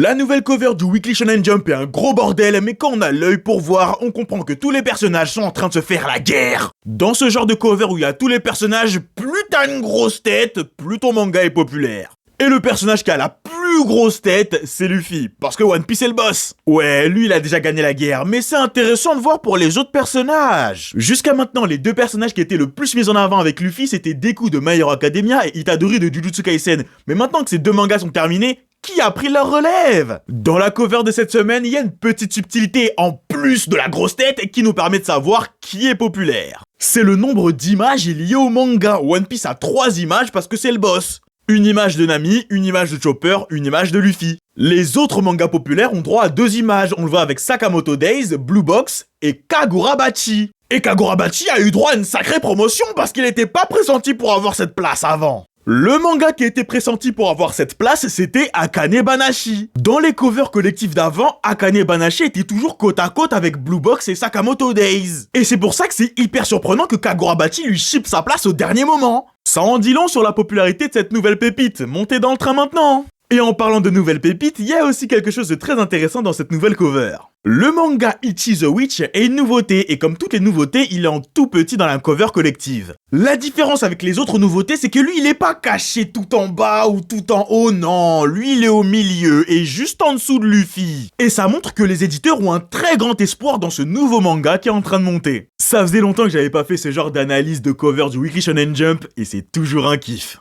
La nouvelle cover du Weekly Shonen Jump est un gros bordel, mais quand on a l'œil pour voir, on comprend que tous les personnages sont en train de se faire la guerre. Dans ce genre de cover où il y a tous les personnages, plus t'as une grosse tête, plus ton manga est populaire. Et le personnage qui a la plus grosse tête, c'est Luffy, parce que One Piece est le boss. Ouais, lui il a déjà gagné la guerre, mais c'est intéressant de voir pour les autres personnages. Jusqu'à maintenant, les deux personnages qui étaient le plus mis en avant avec Luffy, c'était Deku de My Hero Academia et Itadori de Jujutsu Kaisen. Mais maintenant que ces deux mangas sont terminés, qui a pris leur relève? Dans la cover de cette semaine, il y a une petite subtilité en plus de la grosse tête qui nous permet de savoir qui est populaire. C'est le nombre d'images liées au manga. One Piece a 3 images parce que c'est le boss. Une image de Nami, une image de Chopper, une image de Luffy. Les autres mangas populaires ont droit à 2 images. On le voit avec Sakamoto Days, Blue Box et Kagurabachi. Et Kagurabachi a eu droit à une sacrée promotion parce qu'il n'était pas pressenti pour avoir cette place avant. Le manga qui était pressenti pour avoir cette place, c'était Akane Banashi. Dans les covers collectifs d'avant, Akane Banashi était toujours côte à côte avec Blue Box et Sakamoto Days. Et c'est pour ça que c'est hyper surprenant que Kagurabachi lui chippe sa place au dernier moment. Ça en dit long sur la popularité de cette nouvelle pépite, montez dans le train maintenant. Et en parlant de nouvelles pépites, il y a aussi quelque chose de très intéressant dans cette nouvelle cover. Le manga Ichi the Witch est une nouveauté, et comme toutes les nouveautés, il est en tout petit dans la cover collective. La différence avec les autres nouveautés, c'est que lui, il est pas caché tout en bas ou tout en haut, non, lui, il est au milieu, et juste en dessous de Luffy. Et ça montre que les éditeurs ont un très grand espoir dans ce nouveau manga qui est en train de monter. Ça faisait longtemps que j'avais pas fait ce genre d'analyse de cover du Weekly Shonen Jump, et c'est toujours un kiff.